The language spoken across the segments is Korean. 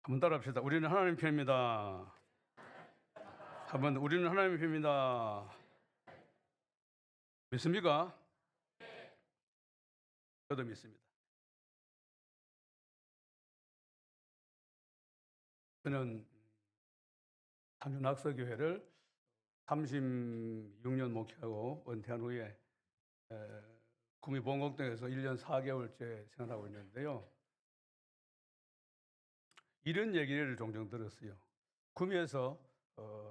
한번 따라합시다. 우리는 하나님 편입니다. 한번 우리는 하나님 편입니다. 믿습니까? 저도 믿습니다. 저는 상주낙서교회를 36년 목회하고 은퇴한 후에 구미 봉곡동에서 1년 4개월째 생활하고 있는데요. 이런 얘기를 종종 들었어요. 구미에서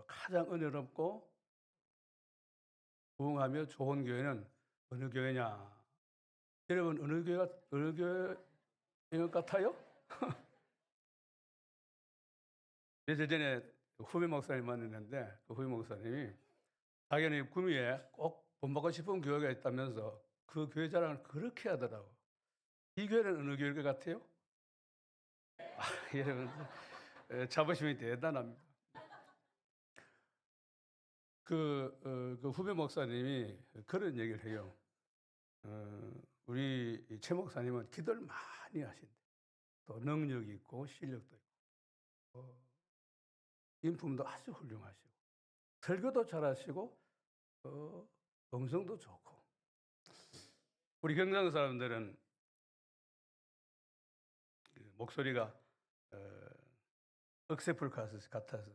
가장 은혜롭고 부흥하며 좋은 교회는 어느 교회냐? 여러분 어느 교회인 것 같아요? 며칠 전에 후배 목사님 만났는데 그 후배 목사님이 자기는 구미에 꼭 본받고 싶은 교회가 있다면서 그 교회 자랑을 그렇게 하더라고. 이 교회는 어느 교회 같아요? 여러분 자부심이 대단합니다. 그 후배 목사님이 그런 얘기를 해요. 우리 최 목사님은 기도를 많이 하신대. 또 능력이 있고 실력도 있고 인품도 아주 훌륭하시고 설교도 잘하시고 음성도 좋고. 우리 경상 사람들은 그 목소리가 억새풀 같아서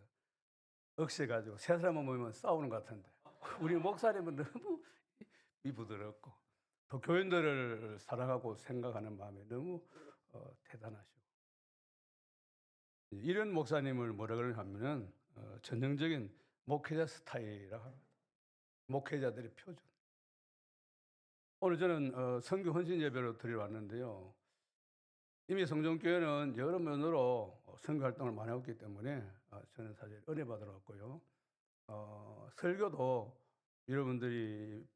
억새 가지고 세 사람만 모이면 싸우는 것 같은데 우리 목사님은 너무 부드럽고 또 교인들을 사랑하고 생각하는 마음이 너무 대단하시고 이런 목사님을 뭐라 그러냐면은 전형적인 목회자 스타일이라고 합니다. 목회자들의 표준. 오늘 저는 선교 헌신 예배로 드리러 왔는데요. 이미 성전교회는 여러 면으로 선교 활동을 많이 했기 때문에 저는 사실 은혜 받으러 왔고요. 설교도 여러분들이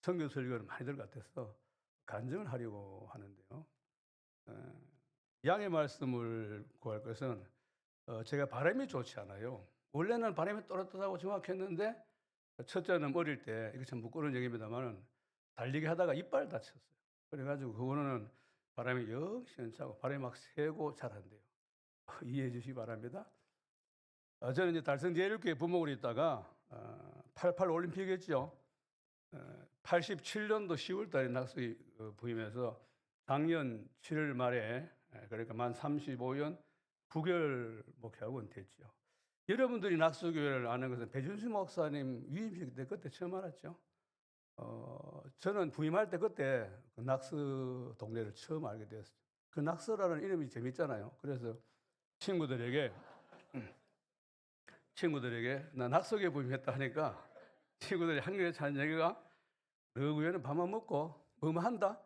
선교 설교를 많이들 같아서 간증을 하려고 하는데요. 양의 말씀을 구할 것은 제가 바람이 좋지 않아요. 원래는 바람이 또렷하다고 정확했는데 첫째는 어릴 때 이거 참 부끄러운 얘기입니다만은 달리기 하다가 이빨 다쳤어요. 그래가지고 그거는 바람이 영 시원찮고 바람이 막 새고 잘 안 돼요. 이해해 주시기 바랍니다. 저는 이제 달성 제1교회 부목으로 있다가 88 올림픽이었죠. 87년도 10월 달에 낙수에 부임해서 작년 7월 말에 그러니까 만 35년 9개월 목회하고 은퇴했죠. 여러분들이 낙수교회를 아는 것은 배준수 목사님 위임식 때 그때 처음 알았죠. 저는 부임할 때 그때 그 낙수 동네를 처음 알게 되었어요. 그 낙서라는 이름이 재밌잖아요. 그래서 친구들에게 나 낙서교회 부임했다 하니까 친구들이 한국에 사는 얘기가 너 교회는 밥만 먹고 뭐만 한다?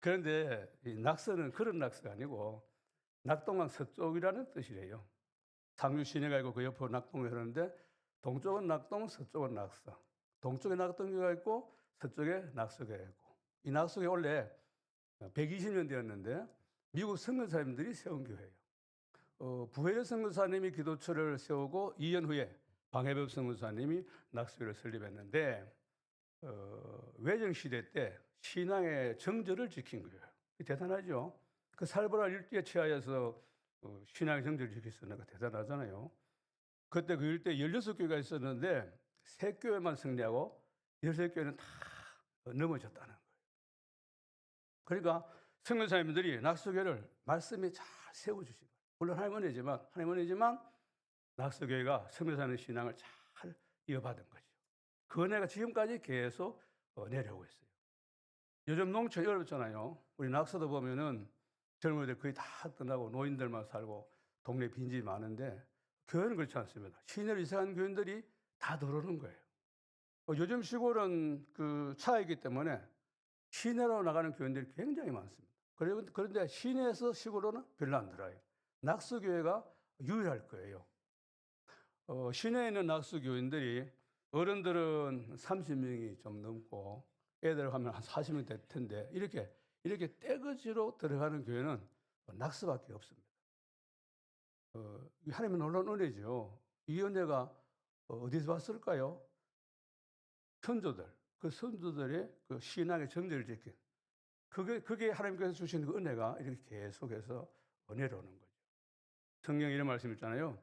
그런데 이 낙서는 그런 낙서가 아니고 낙동강 서쪽이라는 뜻이래요. 상주 시내가 있고 그 옆으로 낙동을 하는데 동쪽은 낙동, 서쪽은 낙서. 동쪽에 낙동교가 있고 서쪽에 낙서교가 있고 이 낙서교가 원래 120년 되었는데 미국 선교사님들이 세운 교회예요. 부회일 선교사님이 기도처를 세우고 2년 후에 방해법 선교사님이 낙서교를 설립했는데 외정시대 때 신앙의 정절을 지킨 거예요. 대단하죠. 그 살벌한 일제에 취하여서 신앙의 정절을 지켰으니까 대단하잖아요. 그때 그 일대 16교회가 있었는데 3교회만 승리하고 13교회는 다 넘어졌다는 거예요. 그러니까 선교사님들이 낙서교회를 말씀에 잘 세워주신 거예요. 물론 하나님 은혜지만 낙서교회가 선교사님 신앙을 잘 이어받은 거죠. 그 은혜가 지금까지 계속 내려오고 있어요. 요즘 농촌이 어렵잖아요. 우리 낙서도 보면은 젊은이들 거의 다 떠나고 노인들만 살고 동네 빈집이 많은데 교회는 그렇지 않습니다. 시내로 이사한 교인들이 다 들어오는 거예요. 요즘 시골은 그 차이기 때문에 시내로 나가는 교인들이 굉장히 많습니다. 그런데 시내에서 시골로는 별로 안 들어요. 낙서교회가 유일할 거예요. 시내에 있는 낙서교인들이 어른들은 30명이 좀 넘고 애들 하면 한 40명 될 텐데 이렇게 떼거지로 들어가는 교회는 낙서밖에 없습니다. 하나님의 놀라운 은혜죠. 이 은혜가 어디서 왔을까요? 선조들, 그 선조들의 그 신앙의 정절을 지킨 그게 하나님께서 주신 그 은혜가 이렇게 계속해서 은혜로는 거죠. 성경에 이런 말씀 있잖아요.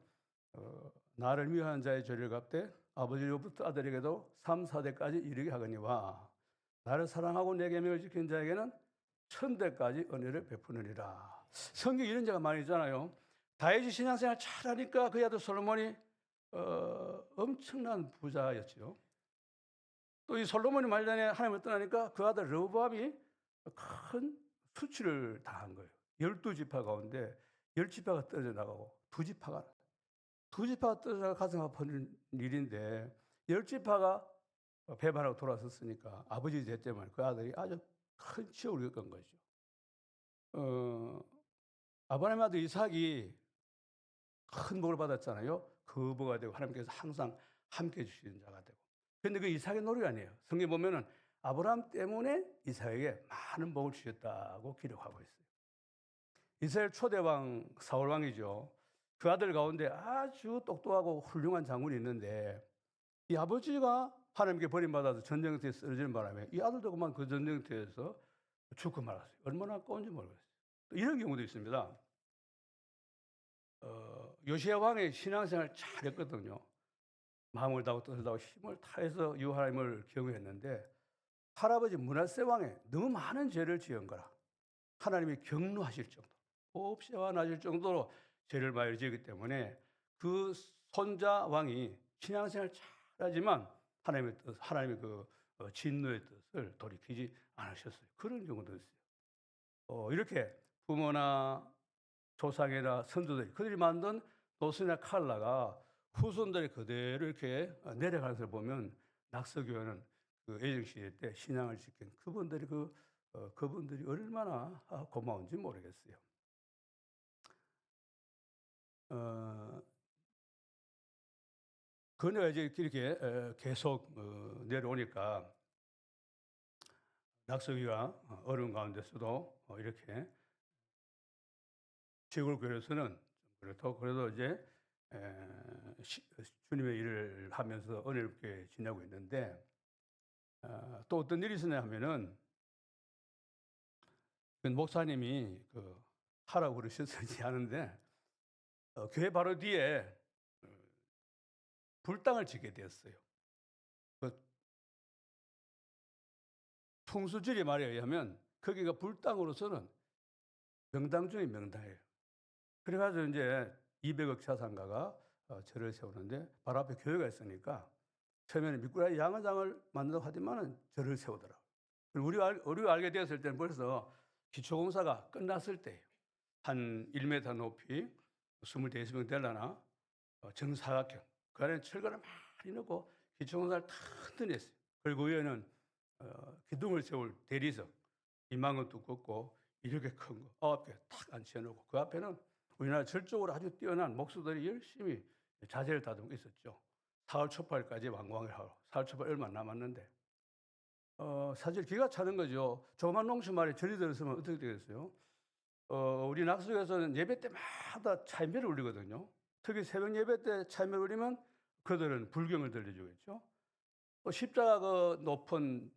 나를 미워하는 자의 죄를 갚되 아버지로부터 아들에게도 3, 4대까지 이르게 하거니와 나를 사랑하고 내 계명을 지킨 자에게는 1000대까지 은혜를 베푸느니라. 성경에 이런 자가 많이 있잖아요. 다윗이 신앙생활 잘하니까 그 아들 솔로몬이 엄청난 부자였죠. 또 이 솔로몬이 말년에 하나님을 떠나니까 그 아들 르호보암이 큰 수치를 당한 거예요. 12지파 가운데 10지파가 떨어져 나가고 2지파가 떨어져 나가 가슴 아픈 일인데 10지파가 배반하고 돌아섰으니까 아버지 죄 때문에 그 아들이 아주 큰 치욕을 겪은 거죠. 아브라함의 아들 이삭이 큰 복을 받았잖아요. 그 복가 되고 하나님께서 항상 함께 해주시는 자가 되고. 그런데 그 이삭의 노력이 아니에요. 성경 보면은 아브라함 때문에 이삭에게 많은 복을 주셨다고 기록하고 있어요. 이스라엘 초대왕 사울왕이죠. 그 아들 가운데 아주 똑똑하고 훌륭한 장군이 있는데 이 아버지가 하나님께 버림받아서 전쟁터에 쓰러지는 바람에 이 아들도 그만 그 전쟁터에서 죽고 말았어요. 얼마나 아까운지 모르겠어요. 또 이런 경우도 있습니다. 요시야 왕의 신앙생활 잘했거든요. 마음을 다하고 뜻을 다하고 힘을 다해서 하나님을 경외했는데 할아버지 므낫세 왕의 너무 많은 죄를 지은 거라 하나님이 경노하실 정도, 없이 화나실 정도로 죄를 많이 지었기 때문에 그 손자 왕이 신앙생활 잘하지만 하나님의 그 진노의 뜻을 돌이키지 않으셨어요. 그런 경우도 있어요. 이렇게 부모나 조상이나 선조들이 그들이 만든 도수나 칼라가 후손들이 그대로 이렇게 내려가는 것을 보면 낙서교회는 그 애정시대 때 신앙을 지킨 그분들이 얼마나 고마운지 모르겠어요. 그네가 이제 이렇게 계속 내려오니까 낙서교회가 어려운 가운데서도 이렇게 지골교회에서는 그래도 이제 주님의 일을 하면서 은혜롭게 지내고 있는데 또 어떤 일이 있었냐 하면은 그 목사님이 하라고 그러셨는지 아는데 교회 바로 뒤에 불당을 짓게 되었어요. 그 풍수지리 말에 의하면 거기가 불당으로서는 명당 중에 명당이에요. 그래가지고 이제 200억 자산가가 절을 세우는데 바로 앞에 교회가 있으니까 처음에는 미꾸라지 양어장을 만든다고 하지만은 절을 세우더라고요. 우리가 알게 되었을 때는 벌써 기초공사가 끝났을 때예요. 한 1m 높이 20대에서 되려나 정사각형. 그 안에 철근을 많이 넣고 기초공사를 다 흔들었어요. 그리고 위에는 기둥을 세울 대리석 2만 원 두껍고 이렇게 큰 거 9개 탁 앉혀놓고 그 앞에는 우리나라 절적으로 아주 뛰어난 목수들이 열심히 자재를 다듬고 있었죠. 4월 초팔까지 완공을 하고 4월 초팔 얼마 남았는데 사실 기가 차는 거죠. 조그만 농촌말에 절이 들었으면 어떻게 되겠어요? 우리 낙석에서는 예배 때마다 차임배를 울리거든요. 특히 새벽 예배 때 차임배를 울리면 그들은 불경을 들려주겠죠. 십자가 그 높은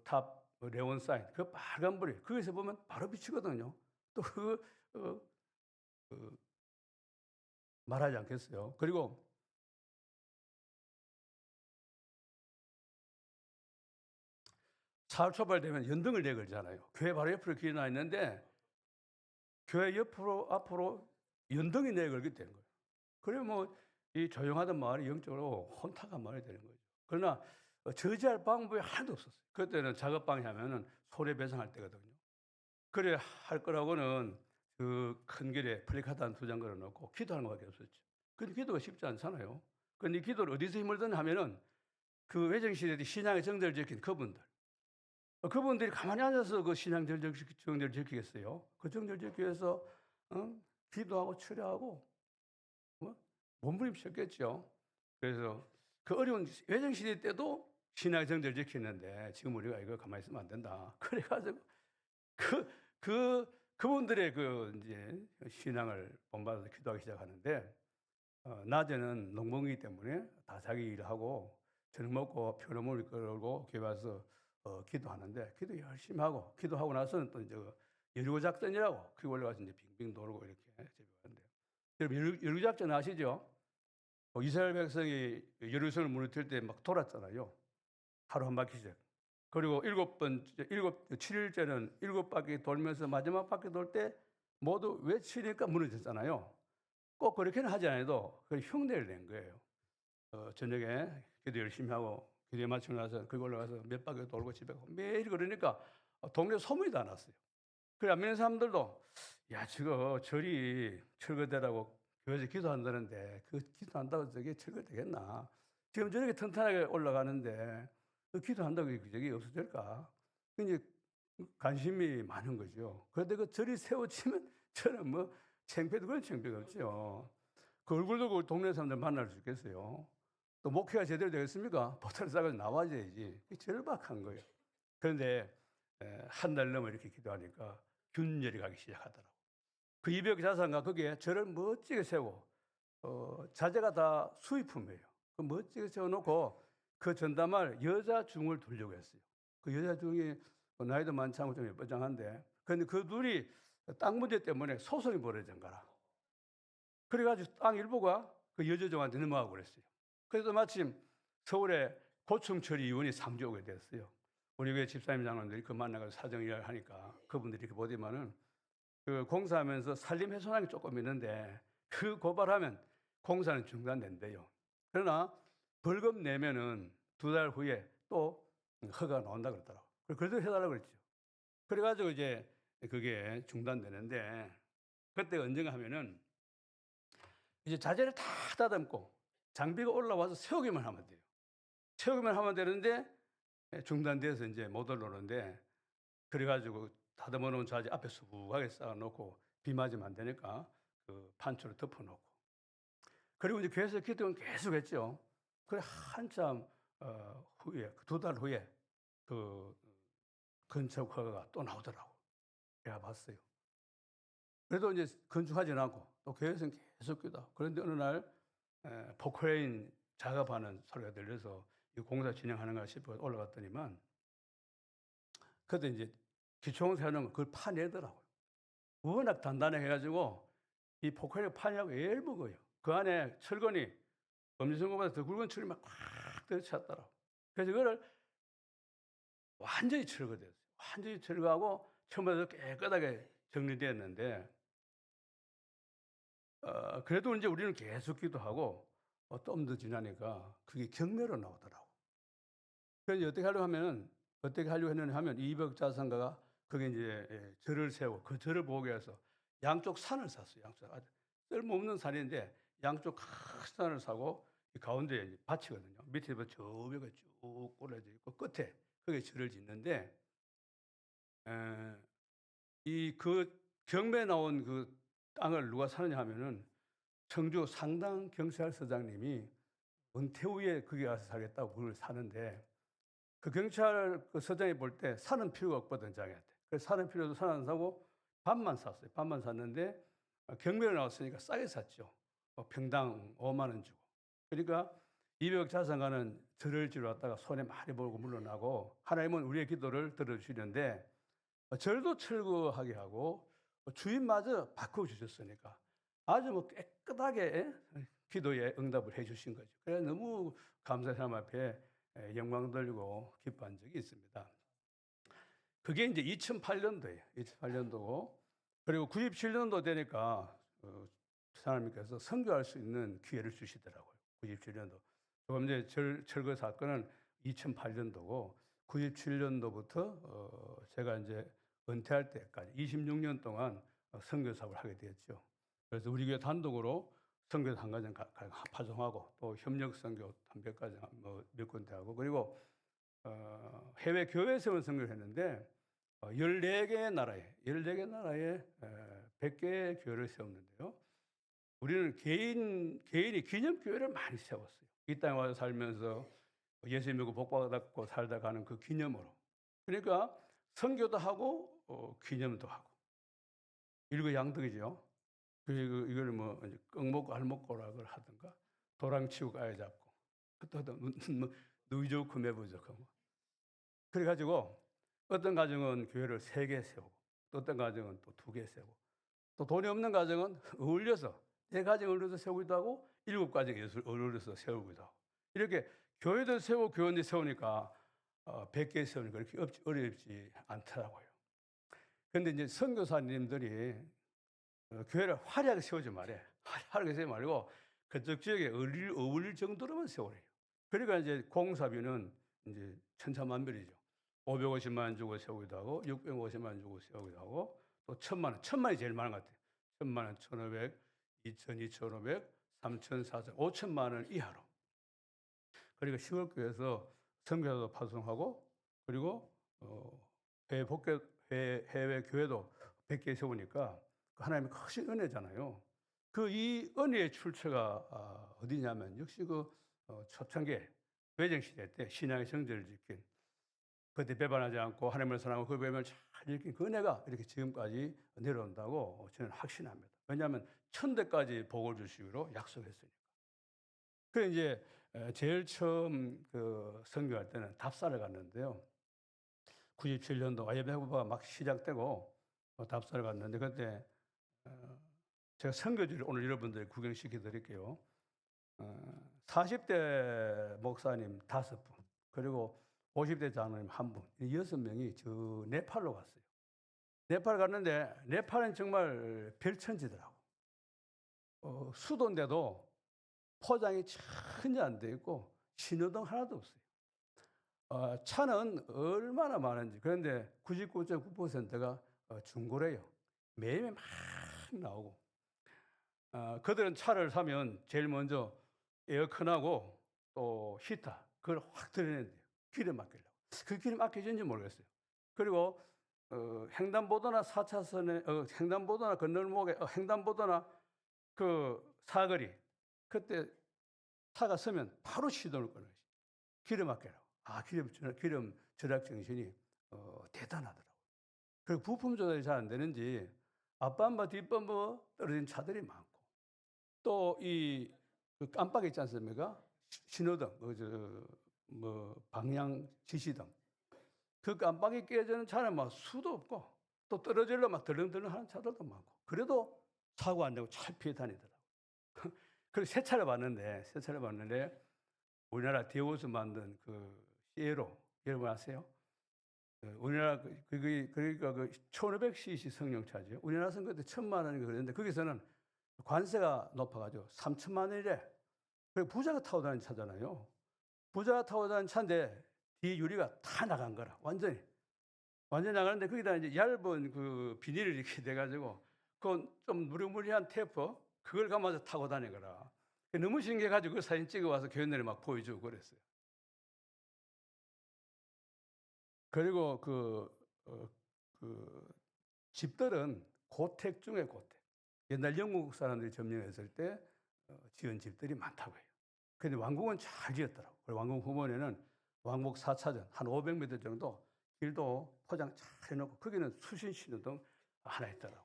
탑 레온 사인 그 빨간 불이 거기서 보면 바로 비치거든요. 또 말하지 않겠어요. 그리고 4월 초발 되면 연등을 내걸잖아요. 교회 바로 옆으로 길이 나 있는데 교회 앞으로 연등이 내걸게 되는 거예요. 그래 이 조용하던 마을이 영적으로 혼탁한 마을이 되는 거죠. 그러나 저지할 방법이 하나도 없었어요. 그때는 작업방해 하면은 손해배상할 때거든요. 그래 할 거라고는 그 큰 길에 플래카드 한 2장 걸어놓고 기도하는 것밖에 없었죠. 근데 기도가 쉽지 않잖아요. 근데 이 기도를 어디서 힘을 드냐 하면은 그 외정시대에 신앙의 정절을 지킨 그분들이 가만히 앉아서 그 신앙 정절을 지키겠어요? 그 정절 지키기 위해서 기도하고 철야하고 몸부림쳤겠죠. 그래서 그 어려운 외정시대 때도 신앙의 정절을 지키는데 지금 우리가 이거 가만히 있으면 안 된다. 그래가지고 그분들의 이제 신앙을 본받아서 기도하기 시작하는데 낮에는 농번기이기 때문에 다 자기 일을 하고 저녁 먹고 피로물을 끌고 교회 와서 기도하는데 기도 열심히 하고 기도하고 나서는 또 이제 여리고 작전이라고 그 올라가서 이제 빙빙 돌고 이렇게 제비하는데요. 여러분 열기작전 아시죠? 이스라엘 백성이 예루살렘 무너뜨릴 때 막 돌았잖아요. 하루 한 바퀴씩. 그리고 7일째는 7바퀴 돌면서 마지막 바퀴 돌 때 모두 외치니까 무너졌잖아요. 꼭 그렇게는 하지 않아도 그 흉내를 낸 거예요. 저녁에 기도 열심히 하고 기도에 마치고 나서 거기 올라가서 몇 바퀴 돌고 집에 가고 매일 그러니까 동네 소문이 다 났어요. 그래 안 믿는 사람들도 야 저거 절이 철거되라고 교회에서 기도한다는데 그 기도한다고 저게 철거되겠나? 지금 저렇게 튼튼하게 올라가는데 그 기도한다고 저게 없어질까? 이제 관심이 많은 거죠. 그런데 그 절이 세워지면 저는 뭐 창피해도 그런 창피가 없죠. 그 얼굴 들고 동네 사람들 만날 수 있겠어요. 또 목회가 제대로 되겠습니까? 보따리 싸가지고 나와줘야지. 절박한 거예요. 그런데 한 달 넘어 이렇게 기도하니까 균열이 가기 시작하더라고. 그 200 자산가 거기에 절을 멋지게 세우고 자재가 다 수입품이에요. 그 멋지게 세워놓고 그 전담할 여자 중을 두려고 했어요. 그 여자 중이 나이도 많지 않고 좀 예뻐장한데 그런데 그 둘이 땅 문제 때문에 소송이 벌어진 거라. 그래가지고 땅 일부가 그 여자 중한테 넘어가고 그랬어요. 그래서 마침 서울에 고충처리 위원이 상주 오게 됐어요. 우리 교회 집사님 장로들이 그 만나서 사정 이야기를 하니까 그분들이 이렇게 보더만은 그 공사하면서 산림 훼손한 게 조금 있는데 그 고발하면 공사는 중단된대요. 그러나 벌금 내면은 2달 후에 또 허가가 나온다 그러더라고. 그래도 해달라고 그랬죠. 그래가지고 이제 그게 중단되는데 그때가 언젠가 하면은 이제 자재를 다 다듬고 장비가 올라와서 세우기만 하면 돼요. 세우기만 하면 되는데 중단돼서 이제 못 올라오는데 그래가지고 다듬어 놓은 자재 앞에 수북하게 쌓아놓고 비 맞으면 안 되니까 그 판초를 덮어놓고 그리고 이제 교회에서 기도는 계속 했죠. 그래 한참 후에 2달 후에 그 건축 허가가 또 나오더라고. 내가 봤어요. 그래도 이제 건축하지는 않고 또 교회에서는 계속 기도. 그런데 어느 날 포크레인 작업하는 소리가 들려서 이 공사 진행하는가 싶어 올라갔더니만 그때 이제 기초공사는 그걸 파내더라고요. 워낙 단단해가지고 이 포크레인 파내하고 애를 먹어요. 그 안에 철근이 엄지손가락보다 더 굵은 철이 막 꽉 들어찼더라고. 그래서 그거를 완전히 철거됐어요. 완전히 철거하고 처음부터 깨끗하게 정리되었는데 그래도 이제 우리는 계속 기도하고 좀 더 지나니까 그게 경매로 나오더라고. 그래서 어떻게 하려고 했느냐 하면 200 자산가가 거기 이제 절을 세우고 그 절을 보기 위해서 양쪽 산을 샀어요. 양쪽 아주 쓸모없는 산인데 양쪽 큰 산을 사고 이 가운데에 이제 밭이거든요. 밑에 저 벽에 쭉 올라져 있고 끝에 거기에 절을 짓는데 이 그 경매 나온 그 땅을 누가 사느냐 하면은 청주 상당 경찰서장님이 은퇴 후에 거기 가서 살겠다고 그걸 사는데 그 경찰 그 서장이 볼 때 사는 필요가 없거든 자기한테. 그래서 사는 필요도 산 안 사고 밭만 샀어요. 밭만 샀는데 경매로 나왔으니까 싸게 샀죠. 평당 5만 원 주고. 그러니까 200 자산가는 절을 지러 왔다가 손에 많이 벌고 물러나고 하나님은 우리의 기도를 들어주시는데 절도 철거하게 하고 주인마저 바꿔주셨으니까 아주 뭐 깨끗하게 기도에 응답을 해주신 거죠. 그래서 너무 감사의 삶 앞에 영광 돌리고 기뻐한 적이 있습니다. 그게 이제 2008년도예요. 2008년도고 그리고 97년도 되니까 하나님께서 선교할 수 있는 기회를 주시더라고요. 97년도. 그럼 이제 철거 사건은 2008년도고 97년도부터 제가 이제 은퇴할 때까지 26년 동안 선교 사업을 하게 되었죠. 그래서 우리 교회 단독으로 선교 한 가정 파송하고 또 협력 선교 몇 가정 몇 군데 하고 그리고 해외 교회 세운 선교를 했는데 14개 나라에 100개의 교회를 세웠는데요. 우리는 개인이 기념교회를 많이 세웠어요. 이 땅에 와서 살면서 예수 믿고 복받고 살다 가는 그 기념으로. 그러니까 선교도 하고 기념도 하고. 일거양득이죠. 그리고 이걸 뭐 꺽먹고 알먹고락을 하든가 도랑치고 까야 잡고 또 누이 좋고 매부 좋고 그래가지고 어떤 가정은 교회를 3개 세우고 또 어떤 가정은 또 2개 세우고 또 돈이 없는 가정은 어울려서 4가정을 어울려서 세우기도 하고 7가정이 어울려서 세우기도 하고 이렇게 교회도 세우고 교원도 세우니까 100개 세우니까 그렇게 어렵지 않더라고요. 그런데 이제 선교사님들이 교회를 화려하게 세우지 말아요. 화려하게 세우지 말고 그쪽 지역에 어울릴 정도로만 세우래요. 그러니까 이제 공사비는 이제 천차만별이죠. 550만 원 주고 세우기도 하고 650만 원 주고 세우기도 하고 또 1,000만 원. 1,000만이 제일 많은 것 같아요. 1,000만 원, 1,500, 2,000, 2,500, 3,000, 4,000, 5천만 원 이하로. 그러니까 시골교회에서 선교사도 파송하고 그리고 해외 교회도 100개 세우니까 하나님의 크신 은혜잖아요. 이 은혜의 출처가 어디냐면 역시 초창기 외정시대 때 신앙의 정절을 지킨 그때 배반하지 않고 하나님을 사랑하고 그 배반을 잘 지킨 그 은혜가 이렇게 지금까지 내려온다고 저는 확신합니다. 왜냐하면 천대까지 복을 주시기로 약속했으니까. 그래 이제 제일 처음 선교할 때는 답사를 갔는데요. 97년도 IMF가 막 시작되고 답사를 갔는데 그때 제가 선교지를 오늘 여러분들 구경시켜 드릴게요. 40대 목사님 5분, 그리고 50대 장로님 1분, 6명이 저 네팔로 갔어요. 네팔 갔는데 네팔은 정말 별천지더라고. 수도인데도 포장이 전혀 안 돼 있고 신호등 하나도 없어요. 차는 얼마나 많은지. 그런데 99.9%가 중고래요. 매일매일 막 나오고. 그들은 차를 사면 제일 먼저 에어컨하고 또 히터 그걸 확 들여낸대요. 기름 아끼려고. 그 기름 아껴지는지 모르겠어요. 그리고 횡단보도나 4차선에 횡단보도나 건널목에 횡단보도나 그 사거리 그때 차가 서면 바로 시동을 꺼는 거지. 기름 아끼라고. 기름 절약 정신이 대단하더라고. 그리고 부품 조달이 잘 안 되는지 앞범버 뒷범버 떨어진 차들이 많고 또 그 깜빡이 있지 않습니까? 신호등, 방향 지시등. 그 깜빡이 깨지는 차는 막 수도 없고 또 떨어질러 막 덜렁덜렁 하는 차들도 많고 그래도 사고 안 되고 잘 피해 다니더라고. 그래서 새 차를 봤는데 우리나라 데우스 만든 그 시에로 여러분 아세요? 우리나라 그러니까 1,500cc 승용차죠. 우리나라 선거 때 1,000만 원인가 그랬는데 거기서는 관세가 높아가지고 3천만 원이래. 그리고 부자가 타고 다니는 차잖아요. 부자가 타고 다니는 차인데 뒤 유리가 다 나간 거라. 완전히 나가는데 거기다 이제 얇은 그 비닐을 이렇게 돼가지고 그건 좀 무리무리한 테이프 그걸 감아서 타고 다니거라. 너무 신기해가지고 그 사진 찍어와서 교회들에 막 보여주고 그랬어요. 그리고 그 집들은 고택 중에 고택. 옛날 영국 사람들이 점령했을 때 지은 집들이 많다고 해요. 근데 왕궁은 잘 지었더라고. 그리고 왕궁 후문에는 왕복 4차전 한 500m 정도 길도 포장 잘 해놓고 거기는 수신 신호등 하나 있더라고요.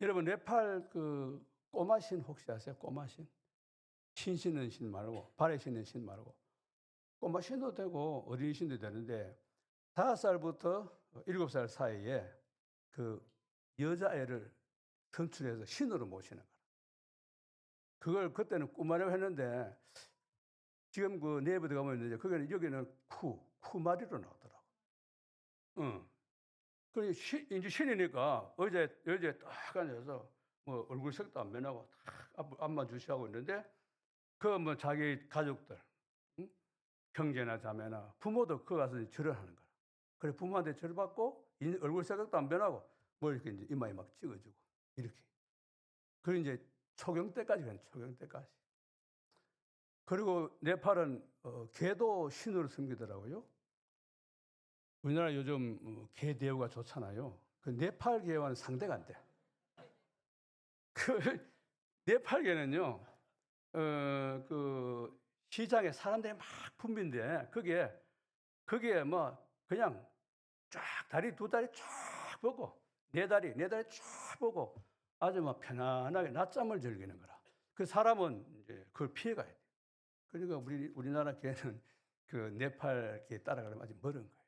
여러분 네팔 그 꼬마신 혹시 아세요? 꼬마신? 신 신는 신 말고 발에 신는 신 말고 꼬마 신도 되고 어린이 신도 되는데 5살부터 7살 사이에 그 여자애를 선출해서 신으로 모시는 거라. 그걸 그때는 꾸마려고 했는데 지금 그 네이버에 가면 있는데 거기는 여기는 쿠마리로 나오더라고. 응. 그 이제 신이니까 여자애 딱 앉아서 뭐 얼굴색도 안 변하고 딱 앞만 주시하고 있는데 그 뭐 자기 가족들, 응? 형제나 자매나 부모도 그 가서 절을 하는 거야. 그래 부모한테 절 받고 얼굴 색깔도 안 변하고 뭐 이렇게 이제 이마에 막 찍어주고 이렇게. 그리고 이제 초경 때까지 가는 초경 때까지. 그리고 네팔은 개도 신으로 섬기더라고요. 우리나라 요즘 개 대우가 좋잖아요. 그 네팔 개와는 상대가 안 돼. 그 네팔 개는요, 그 시장에 사람들이 막 붐빈데 거기에 뭐 그냥 쫙 두 다리 쫙 뻗고 네 다리 쫙 뻗고 아주 막 편안하게 낮잠을 즐기는 거라. 그 사람은 이제 그걸 피해가야 돼. 그러니까 우리나라 개는 그 네팔 개 따라가려면 아주 멀은 거예요.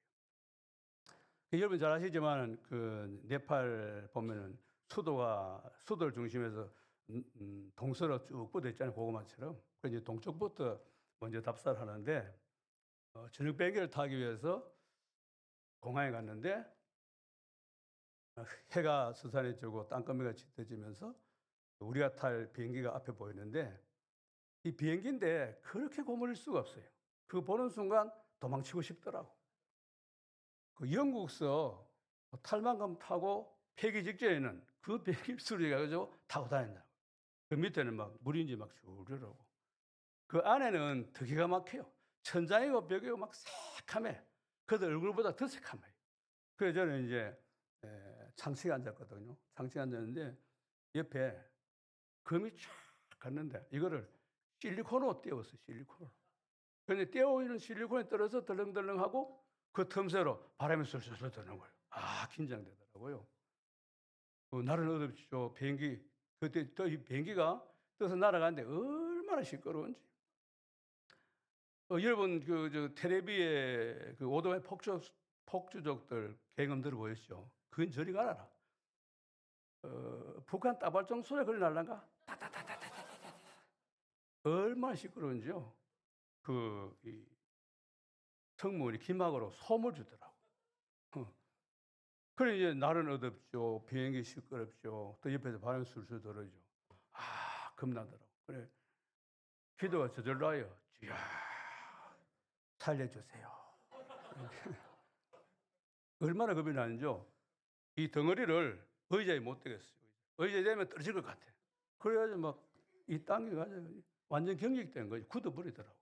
여러분 잘 아시지만 그 네팔 보면은 수도를 중심해서 동서로 쭉 뻗어 있잖아요, 고구마처럼. 그 이제 동쪽부터 먼저 답사를 하는데 저녁 비행기를 타기 위해서 공항에 갔는데 해가 서산에 지고 땅거미가 짙어지면서 우리가 탈 비행기가 앞에 보이는데 이 비행기인데 그렇게 고물릴 수가 없어요. 그거 보는 순간 도망치고 싶더라고. 그 영국서 탈만금 타고 폐기 직전에는 그 비행기를 수리해가지고 타고 다닌다. 그 밑에는 막 물인지 막 주르르고. 그 안에는 더 기가 막혀요. 천장이고 벽이고 막 새카매. 그들 얼굴보다 더 새카매요. 그래서 저는 이제 창식에 앉았거든요. 창식에 앉았는데 옆에 금이 쫙 갔는데 이거를 실리콘으로 띄웠어요. 실리콘으로. 그런데 띄워있는 실리콘에 떨어져 덜렁덜렁하고 그 틈새로 바람이 술술 드는 거예요. 아, 긴장되더라고요. 날은 어둡죠. 비행기 그때 또 이 비행기가 떠서 날아가는데 얼마나 시끄러운지. 여러분 저 텔레비에 그 오토바이 폭주족들 계금 들어보셨죠? 그건 저리 가라. 북한 따발총 소리 그리 날란가? 따따따따따따따. 얼마나 시끄러운지요. 이 성문이 기막으로 소음을 주더라고. 그래 이제 날은 어둡죠. 비행기 시끄럽죠. 또 옆에서 바람이 술술 들어오죠. 아, 겁나더라고. 그래 기도가 저절로 와요. 주야 살려주세요. 얼마나 겁이 나는지요. 이 덩어리를 의자에 못 대겠어요. 의자에 대면 떨어질 것 같아. 그래가지고 막 이 땅에 가지고 완전 경직된 거지. 굳어버리더라고.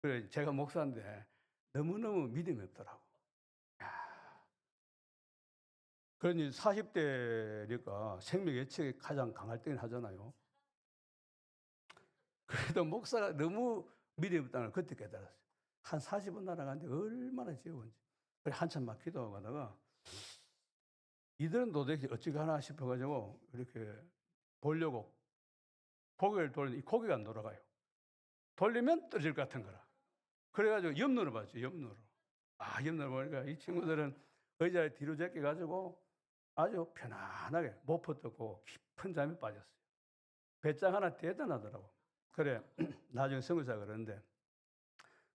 그래 제가 목사인데 너무너무 믿음이 없더라고. 그러니 40대니까 생명 예측이 가장 강할 때는 하잖아요. 그래도 목사가 너무 믿음이 없다는 걸 그때 깨달았어요. 한 40분 날아가는데 얼마나 지겨운지. 그래 한참 막 기도하고 가다가 이들은 도대체 어찌 가나 싶어가지고 이렇게 보려고 고개를 돌리는데 이 고개가 안 돌아가요. 돌리면 떨어질 것 같은 거라. 그래가지고 옆눈을 봤죠, 옆눈으로. 아, 옆눈을 보니까 이 친구들은 의자를 뒤로 제껴가지고 아주 편안하게 못 퍼뜨고 깊은 잠에 빠졌어요. 배짱 하나 대단하더라고. 그래, 나중에 선교사가 그러는데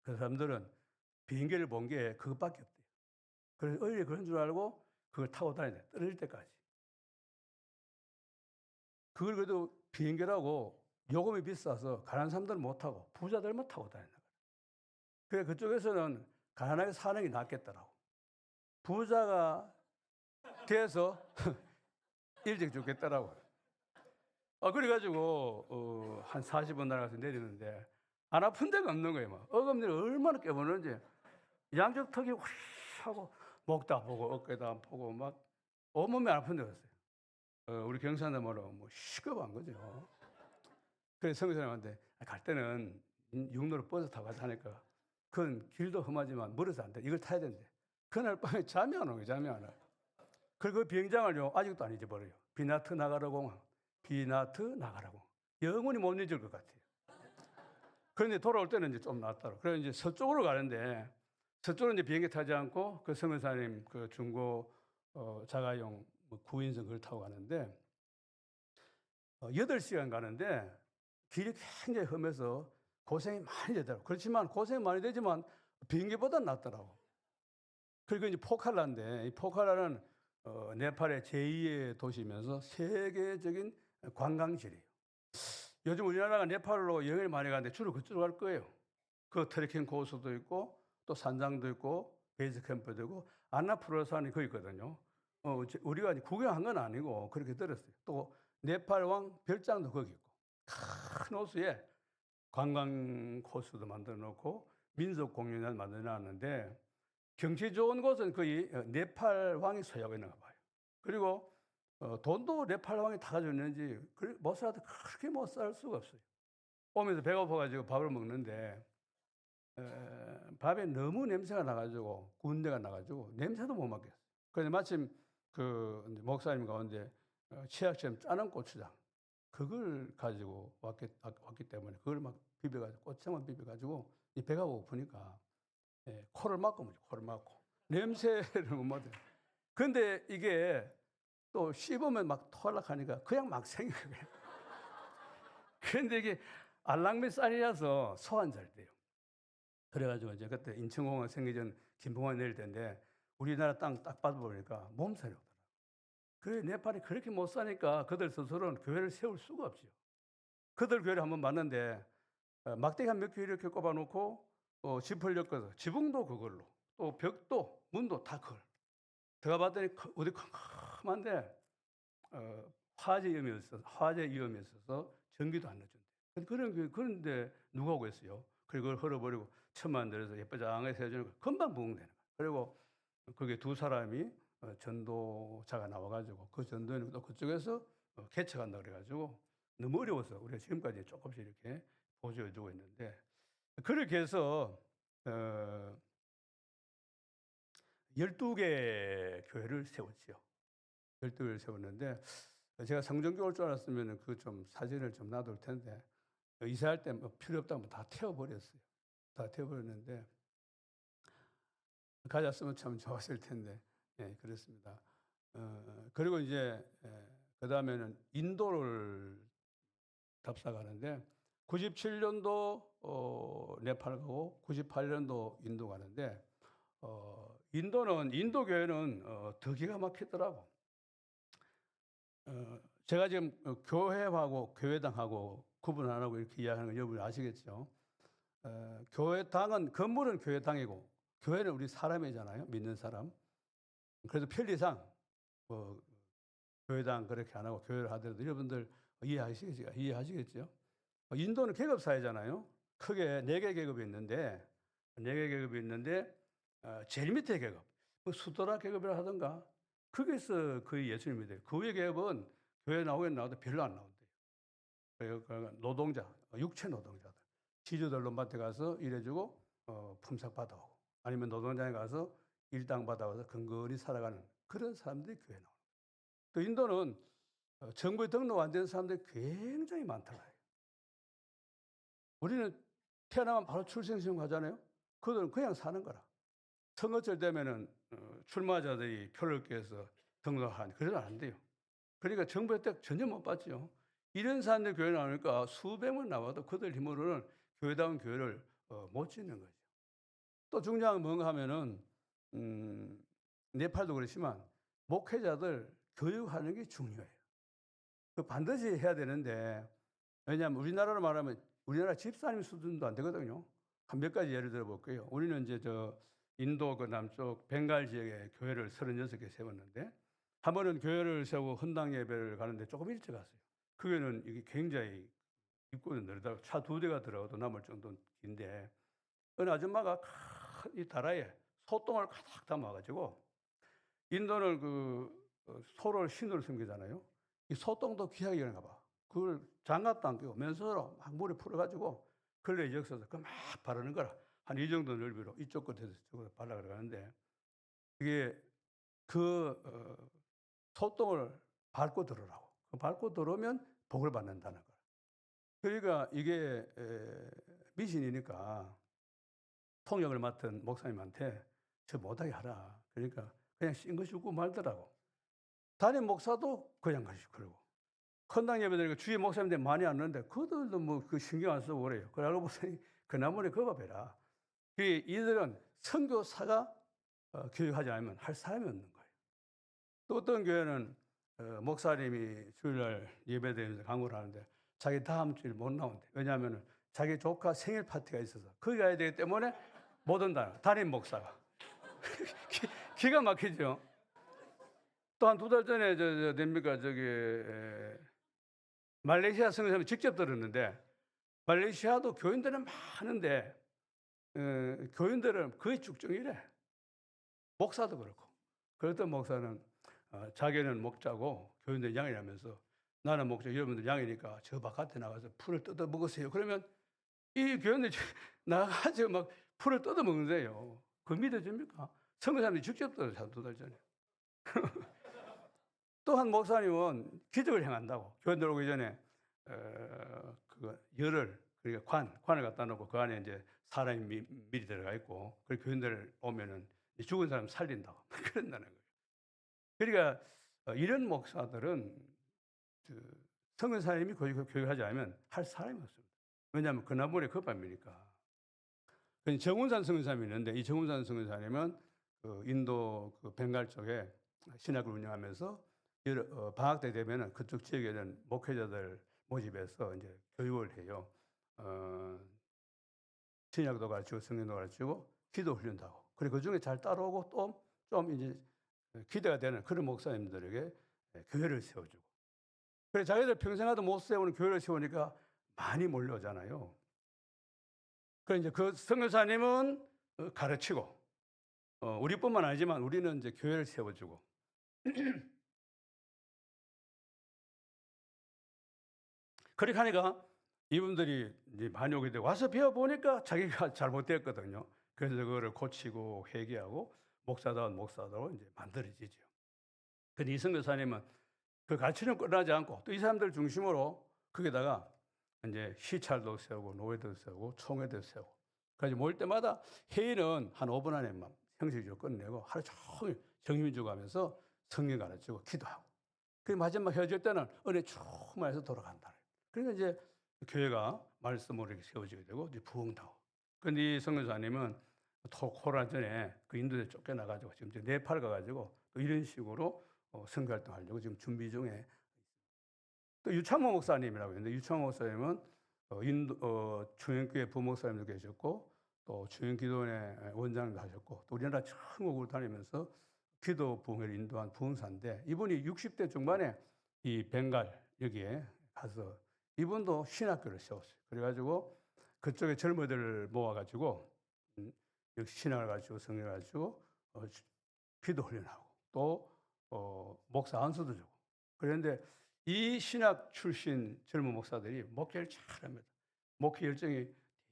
그 사람들은 비행기를 본 게 그것밖에 없대요. 그래서 의리 그런 줄 알고 그걸 타고 다니네, 떨어질 때까지. 그걸 그래도 비행기라고 요금이 비싸서 가난한 사람들은 못 타고 부자들만 타고 다닌다. 그래 그쪽에서는 가난하게 사는 게 낫겠더라고. 부자가 돼서 일찍 죽겠더라고. 그래가지고 한 40분 날아가서 내리는데 안 아픈 데가 없는 거예요. 막 어금니를 얼마나 깨보는지 양쪽 턱이 휘 하고 목도 아프고 어깨도 아프고 막 온몸이 아픈 데가 있어요. 우리 경사들 말로 뭐 시급한 거죠. 그래서 성교사님한테 갈 때는 육로로 버스 타고 가자 하니까 그건 길도 험하지만 멀어서 안 돼. 이걸 타야 된대. 그날 밤에 잠이 안 오고 잠이 안 와요. 그리고 그 비행장을요 아직도 안 잊어버려요. 비나트 나가라 공항. 비나트 나가라 공항. 영원히 못 잊을 것 같아요. 그런데 돌아올 때는 이제 좀 낫더라고요. 그래서 이제 서쪽으로 가는데 서쪽으로 이제 비행기 타지 않고 그 성교사님 그 중고 자가용 9인승 그걸 타고 가는데 8시간 가는데 길이 굉장히 험해서 고생이 많이 되더라고요. 그렇지만 고생이 많이 되지만 비행기보다 낫더라고. 그리고 이제 포칼라인데 이 포칼라는 네팔의 제2의 도시면서 세계적인 관광지래요. 요즘 우리나라가 네팔로 여행을 많이 가는데 주로 그쪽으로 갈 거예요. 그 트레킹 코스도 있고 또 산장도 있고 베이스 캠프도 있고 안나푸르산이 거기 있거든요. 우리가 구경한 건 아니고 그렇게 들었어요. 또 네팔 왕 별장도 거기 있고 큰 호수에 관광 코스도 만들어 놓고 민속 공연을 만들어 놨는데 경치 좋은 곳은 거의 네팔 왕이 소유하고 있는가 봐요. 그리고 돈도 네팔 왕이 다 가지고 있는지 못 살아도 그렇게 못 살 수가 없어요. 오면서 배고파가지고 밥을 먹는데 밥에 너무 냄새가 나가지고 군대가 나가지고 냄새도 못 맡겠어요. 그래서 마침 그 목사님 가운데 치약처럼 짜는 고추장 그걸 가지고 왔기 때문에 그걸 막 비벼가지고 고추장만 비벼가지고 이 배가 고프니까 코를 막고 먹죠. 코를 막고 냄새를 못 맡아요. 근데 이게 또 씹으면 막 토하려고 하니까 그냥 막 생겨요. 그런데 이게 알랑미 쌀이라서 소화 잘 돼요. 그래가지고 이제 그때 인천공항 생기 전 김포공항에 내릴 때인데 우리나라 땅 딱 봐도 보니까 몸살이 오더라고요. 그래 네팔이 그렇게 못 사니까 그들 스스로는 교회를 세울 수가 없죠. 그들 교회를 한번 봤는데 막대기 한 몇 개 이렇게 꼽아놓고 지퍼를 엮어서 지붕도 그걸로 또 벽도 문도 다 그걸 들어가 봤더니 어디 컴컴한데 화재 위험이 있어서 전기도 안 넣어준대. 그런데 누가 오겠어요? 그리고 그걸 헐어버리고 천만 들여서 예쁘장하게 세워주는 거 금방 부흥되는 거야. 그리고 거기에 두 사람이 전도자가 나와가지고 그 전도는 또 그쪽에서 개척한다 그래가지고 너무 어려워서 우리가 지금까지 조금씩 이렇게 보조해주고 있는데 그렇게 해서 12개 교회를 세웠지요. 12개를 세웠는데 제가 성전교 올 줄 알았으면 그 좀 사진을 좀 놔둘 텐데 이사할 때 뭐 필요 없다고 다 태워버렸어요. 다 태워버렸는데 가졌으면 참 좋았을 텐데 예, 그렇습니다. 그리고 이제 그 다음에는 인도를 답사 가는데 97년도 네팔 가고 98년도 인도 가는데 인도 교회는 더 기가 막히더라고. 제가 지금 교회하고 교회당하고 구분 안 하고 이렇게 이야기하는 건 여러분 아시겠죠? 교회당은 건물은 교회당이고 교회는 우리 사람이잖아요. 믿는 사람. 그래서 편리상 뭐 교회당 그렇게 안 하고 교회를 하더라도 여러분들 이해하시겠죠? 인도는 계급 사회잖아요. 크게 4개 계급이 있는데 4개 계급이 있는데 제일 밑에 계급, 뭐 수도라 계급이라 하던가 거기서 거의 예수님 믿어요. 그 위에 계급은 교회 나오긴 나와도 별로 안 나온대요. 그러니까 노동자, 육체 노동자들. 지주들 놈한테 가서 일해주고 품삯 받아오고 아니면 노동장에 가서 일당 받아와서 근근히 살아가는 그런 사람들이 교회에 나와요. 또 인도는 정부에 등록 안 된 사람들이 굉장히 많더라고요. 우리는 태어나면 바로 출생시험 가잖아요. 그들은 그냥 사는 거라. 선거철 되면은 출마자들이 표를 깨서 등록하니 그래도 안 돼요. 그러니까 정부 혜택 전혀 못 받죠. 이런 사람들 교회 나오니까 수백 명 나와도 그들 힘으로는 교회다운 교회를 못 짓는 거죠. 또 중요한 건 뭔가 하면은 네팔도 그렇지만 목회자들 교육하는 게 중요해요. 그 반드시 해야 되는데 왜냐하면 우리나라로 말하면 우리나라 집사님 수준도 안 되거든요. 한 몇 가지 예를 들어 볼게요. 우리는 이제 인도 그 남쪽 벵갈 지역에 교회를 36개 세웠는데 한 번은 교회를 세우고 헌당 예배를 가는데 조금 일찍 갔어요. 그 교회는 이게 굉장히 입구는 넓다고 차 2대가 들어가도 남을 정도는 긴데 어느 아줌마가 큰 이 다라에 소똥을 가득 담아가지고 인도는 소를 신으로 섬기잖아요. 이 소똥도 귀하게 여는가 봐. 그걸 장갑도 안 끼고 맨손으로 막 물에 풀어가지고 걸레 적셔서 그 막 바르는 거라. 한 이 정도 넓이로 이쪽 끝에서 저쪽으로 발라 들어가는데 이게 소똥을 밟고 들어오라고. 밟고 들어오면 복을 받는다는 거야. 그러니까 이게 미신이니까 통역을 맡은 목사님한테 저 못하게 하라. 그러니까 그냥 싱긋 씹고 말더라고. 담임 목사도 그냥 그러고. 헌당 예배드리고 주위 목사님들 많이 왔는데 그들도 뭐 그 신경 안 쓰고 그래요. 그걸 알고 보더니 그 나무에 그거 봐라. 이들은 선교사가 교육하지 않으면 할 사람이 없는 거예요. 또 어떤 교회는 목사님이 주일날 예배드리면서 강구를 하는데 자기 다음 주일 못 나온대. 왜냐하면 자기 조카 생일 파티가 있어서 거기 가야 되기 때문에 못 온다. 담임 목사가. 기가 막히죠. 또 한 2달 전에 됩니까 말레이시아 선교사님 직접 들었는데 말레이시아도 교인들은 많은데 교인들은 거의 쭉정이래. 목사도 그렇고. 그랬던 목사는 자기는 목자고 교인들 양이라면서 나는 목자 여러분들 양이니까 저 바깥에 나가서 풀을 뜯어 먹으세요. 그러면 이 교인들이 나가가지고 막 풀을 뜯어 먹는데요. 그 믿어집니까? 선교사님이 직접 들었어요. 2달 전에. 또 한 목사님은 기적을 행한다고. 교인들 오기 전에 열을 그러니까 관을 갖다 놓고 그 안에 이제 사람이 미리 들어가 있고 그 교인들 오면은 죽은 사람 살린다고 그런다는 거예요. 그러니까 이런 목사들은 그 성교사님이 교육하지 않으면 할 사람이 없습니다. 왜냐하면 그나물에 겉밥이니까. 정운산 성교사님이 있는데 이 정운산 성교사님은 인도 벵갈 쪽에 신학을 운영하면서 방학 때 되면은 그쪽 지역에 있는 목회자들 모집해서 이제 교육을 해요. 신약도 가르치고 성경도 가르치고 기도 훈련도 하고. 그리고 그 중에 잘 따라오고 또 좀 이제 기대가 되는 그런 목사님들에게 교회를 세워주고. 그래 자기들 평생 하도 못 세우는 교회를 세우니까 많이 몰려오잖아요. 그래 이제 그 선교사님은 가르치고 우리뿐만 아니지만 우리는 이제 교회를 세워주고. 그렇게 하니까 이분들이 이제 많이 오게 되고 와서 배워 보니까 자기가 잘못됐거든요. 그래서 그거를 고치고 회개하고 목사다운 목사로 이제 만들어지죠. 근데 이 선교사님은 그 가르치는 끝나지 않고 또 이 사람들 중심으로 거기다가 이제 시찰도 세우고 노예도 세우고 총회도 세우고. 그래서 모일 때마다 회의는 한 5분 안에만 형식적으로 끝내고 하루 종일 정신 주고 하면서 성경 가르치고 기도하고. 그 마지막 헤어질 때는 은혜 충만해서 돌아간다. 그러니까 이제 교회가 말씀으로 이렇게 세워지게 되고 이제 부흥하고. 근데 이 선교사님은 코로나 전에 그 인도에 쫓겨나가지고 지금 네팔 가가지고 또 이런 식으로 선교활동 하려고 지금 준비 중에. 또 유창모 목사님이라고 있는데 유창모 목사님은 인도 중형교회 부목사님도 계셨고 또 중형기도원의 원장도 하셨고 또 우리나라 전국으로 다니면서 기도 부흥을 인도한 부흥사인데 이분이 60대 중반에 이 벵갈 여기에 가서 이분도 신학교를 세웠어요. 그래가지고 그쪽에 젊은이들을 모아가지고 역시 신학을 가지고 성경을 가지고 기도 훈련하고 또 목사 안수도 주고. 그런데 이 신학 출신 젊은 목사들이 목회를 잘합니다. 목회 열정이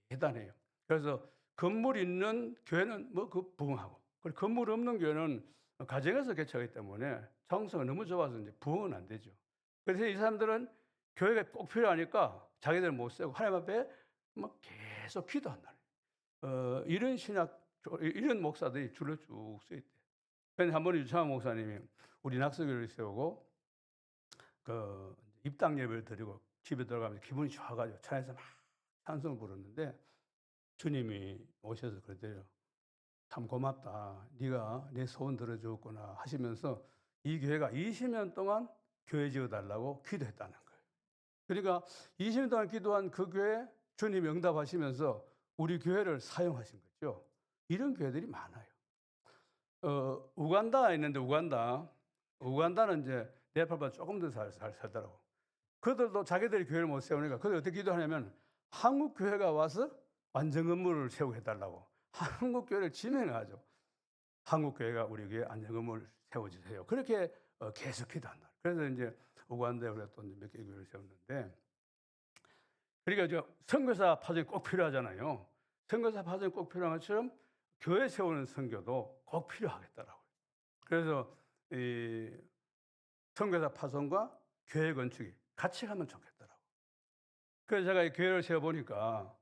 대단해요. 그래서 건물 있는 교회는 뭐 그 부흥하고, 그리고 건물 없는 교회는 가정에서 개척하기 때문에 장소가 너무 좁아서 이제 부흥은 안 되죠. 그래서 이 사람들은 교회가 꼭 필요하니까 자기들 못 세우고 하나님 앞에 막 계속 기도한다. 이런 이런 목사들이 줄을 쭉 서 있대. 그런데 한 번 유창한 목사님이 우리 낙서교를 세우고 그 입당 예배를 드리고 집에 들어가면서 기분이 좋아가지고 차에서 막 찬송을 부르는데 주님이 오셔서 그러대요. 참 고맙다. 네가 내 소원 들어주었구나 하시면서 이 교회가 20년 동안 교회 지어달라고 기도했다는 거예요. 그러니까 20년 동안 기도한 그 교회 주님이 응답하시면서 우리 교회를 사용하신 거죠. 이런 교회들이 많아요. 우간다에 있는데 우간다는 이제 네팔보다 조금 더 잘 살더라고. 그들도 자기들이 교회를 못 세우니까 그들 어떻게 기도하냐면 한국 교회가 와서 완전 건물을 세우게 해달라고 한국 교회를 진행하죠. 한국 교회가 우리 교회 안전 건물 세워주세요. 그렇게 계속 기도한다. 그래서 이제 우간다에 우리가 또 몇 개 교회를 세웠는데, 그러니까 저 선교사 파송이 꼭 필요하잖아요. 선교사 파송이 꼭 필요한 것처럼 교회 세우는 선교도 꼭 필요하겠더라고요. 그래서 이 선교사 파송과 교회 건축이 같이 가면 좋겠더라고요. 그래서 제가 이 교회를 세워보니까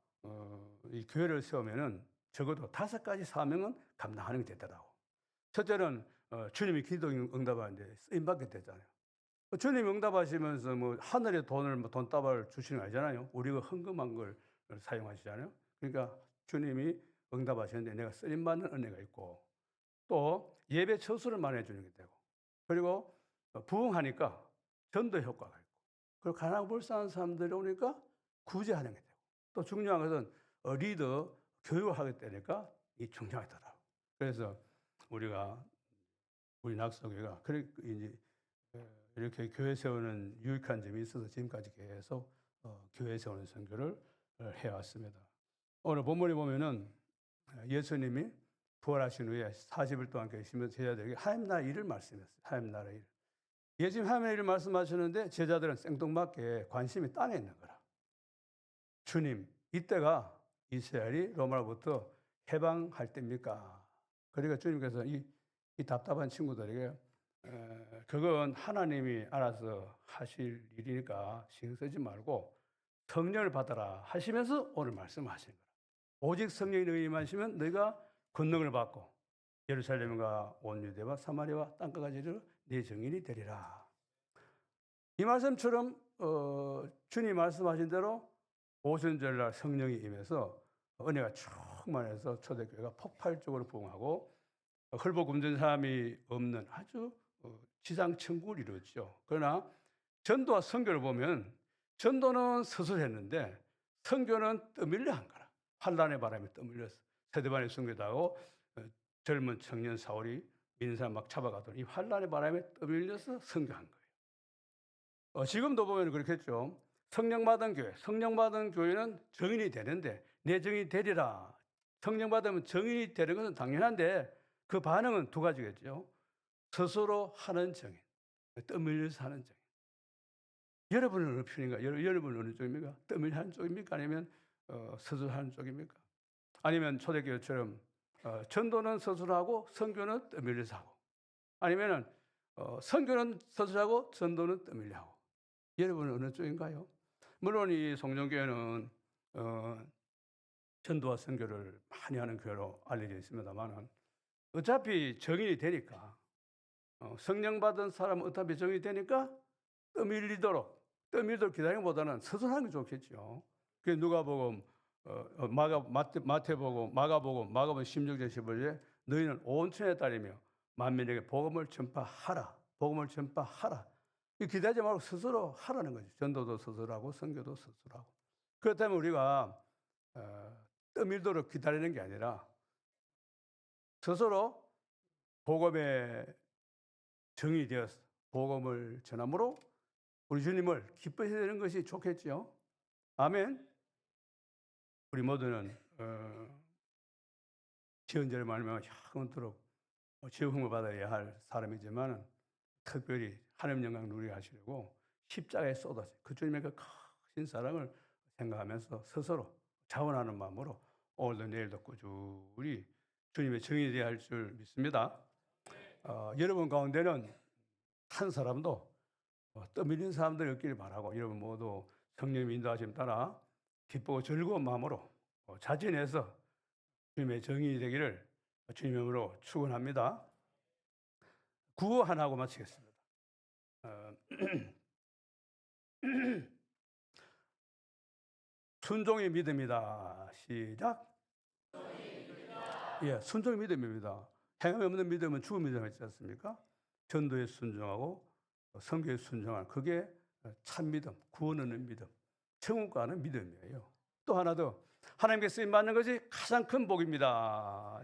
이 교회를 세우면은 적어도 5가지 사명은 감당하는 게 되더라고. 첫째는 주님이 기도 응답하는데 쓰임받게 되잖아요. 주님이 응답하시면서 뭐 하늘의 돈을 뭐 돈다발 주시는 거 아니잖아요. 우리가 헌금한 걸 사용하시잖아요. 그러니까 주님이 응답하시는데 내가 쓰임받는 은혜가 있고 또 예배 처수를 마련해 주는 게 되고 그리고 부흥하니까 전도 효과가 있고 그리고 가난하고 불쌍한 사람들이 오니까 구제하는 게 되고 또 중요한 것은 리더 교육을 하게 되니까 이 중요하더라고요. 그래서 우리가 우리 낙서교회가 이렇게 교회 세우는 유익한 점이 있어서 지금까지 계속 교회 세우는 선교를 해왔습니다. 오늘 본문에 보면은 예수님이 부활하신 후에 40일 동안 계시면서 제자들에게 하나님 나라 일을 말씀했어요. 하나님 나라 일. 예수님 하나님 나라 일을 말씀하셨는데 제자들은 생뚱맞게 관심이 딴에 있는 거라. 주님, 이때가 이스라엘이 로마로부터 해방할 때입니까? 그러니까 주님께서 이 답답한 친구들에게 그건 하나님이 알아서 하실 일이니까 신경 쓰지 말고 성령을 받아라 하시면서 오늘 말씀하신 거라. 오직 성령이 너희에 임하시면 너희가 권능을 받고 예루살렘과 온 유대와 사마리아와 땅끝까지 이르러 네 증인이 되리라. 이 말씀처럼 주님 말씀하신 대로 오순절날 성령이 임해서 은혜가 충만해서 초대교회가 폭발적으로 부흥하고 헐벗 굶는 사람이 없는 아주 지상천국을 이루었죠. 그러나 전도와 선교를 보면 전도는 서술했는데 선교는 떠밀려 한 거라. 환란의 바람에 떠밀려서 세대반의 선교도 하고 젊은 청년 사울이 민사 막 잡아가더니 이 환란의 바람에 떠밀려서 선교한 거예요. 지금도 보면 그렇겠죠. 성령 받은 교회는 정인이 되는데 내 정인이 되리라. 성령 받으면 정인이 되는 것은 당연한데 그 반응은 두 가지겠죠. 스스로 하는 정인, 떠밀려서 하는 정인. 여러분은 어느 편인가? 여러분은 어느 쪽입니까? 떠밀려 하는 쪽입니까? 아니면 스스로 하는 쪽입니까? 아니면 초대교회처럼 전도는 스스로 하고 선교는 떠밀려서 하고, 아니면은 선교는 스스로 하고 전도는 떠밀려 하고. 여러분은 어느 쪽인가요? 물론 이 송정교회는 전도와 선교를 많이 하는 교회로 알려져 있습니다만은 어차피 정인이 되니까 성령 받은 사람은 어차피 정인이 되니까 떠밀리도록 기다리는 것보다는 스스로 하는 게 좋겠죠. 그 누가복음, 마태복음, 마가복음 16절 15절에 너희는 온 천에 따르며 만민에게 복음을 전파하라. 기대하지 말고 스스로 하라는 거죠. 전도도 스스로 하고 선교도 스스로 하고. 그렇다면 우리가 떠밀도록 기다리는 게 아니라 스스로 복음의 정이 되어서 복음을 전함으로 우리 주님을 기뻐해야 되는 것이 좋겠죠. 아멘. 우리 모두는 지은절을 말하면 영원토록 지옥을 받아야 할 사람이지만 특별히 하나님 영광 누리게 하시려고 십자가에 쏟아져 그 주님의 그 크신 사랑을 생각하면서 스스로 자원하는 마음으로 오늘도 내일도 꾸준히 주님의 정인이 되어야 할 줄 믿습니다. 여러분 가운데는 한 사람도 떠밀린 사람들이 없기를 바라고 여러분 모두 성령의 인도하심 따라 기쁘고 즐거운 마음으로 자진해서 주님의 정인이 되기를 주님의 이름으로 축원합니다. 구호 하나 하고 마치겠습니다. 순종의 믿음이다. 시작. 예, 순종의 믿음입니다. 행함이 없는 믿음은 죽은 믿음 있지 않습니까? 전도에 순종하고 선교에 순종하는 그게 참 믿음, 구원 얻는 믿음, 천국 가는 믿음이에요. 또 하나 더, 하나님께 쓰임 받는 것이 가장 큰 복입니다.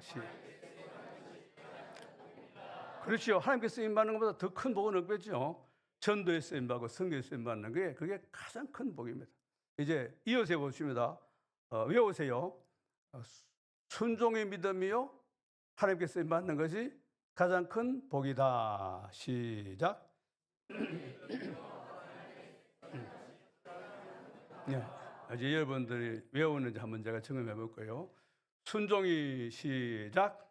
그렇죠. 하나님께 쓰임 받는 것보다 더 큰 복은 없겠죠. 전도에 쓰임 받고 선교에 쓰임 받는 게 그게 가장 큰 복입니다. 이제 이어서 해보십니다. 외우세요. 순종의 믿음이요. 하나님께 쓰임 받는 것이 가장 큰 복이다. 시작. 네, 이제 여러분들이 외우는지 한번 제가 점검해 볼 거예요. 순종이 시작.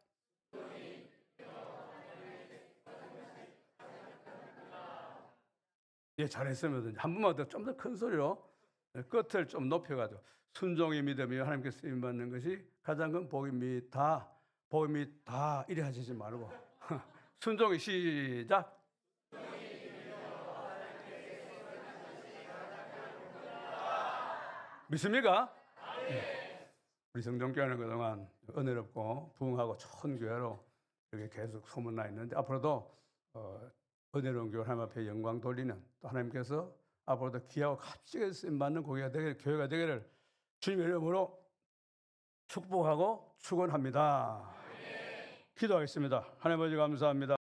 예, 잘했으면 한 번만 더 좀 더 큰 소리로 끝을 좀 높여가지고 순종의 믿음이 하나님께 쓰임 받는 것이 가장 큰 복입니다. 복입니다. 이래 하시지 말고 순종이 시작. 믿습니까? 우리 성정교회는 그동안 은혜롭고 부흥하고 좋은 교회로 이렇게 계속 소문나 있는데 앞으로도 은혜로운 교회 하나님 앞에 영광 돌리는 또 하나님께서 앞으로도 귀하고 값지게 쓰임받는 교회가 되기를 주님의 이름으로 축복하고 축원합니다. 기도하겠습니다. 하나님 아버지 감사합니다.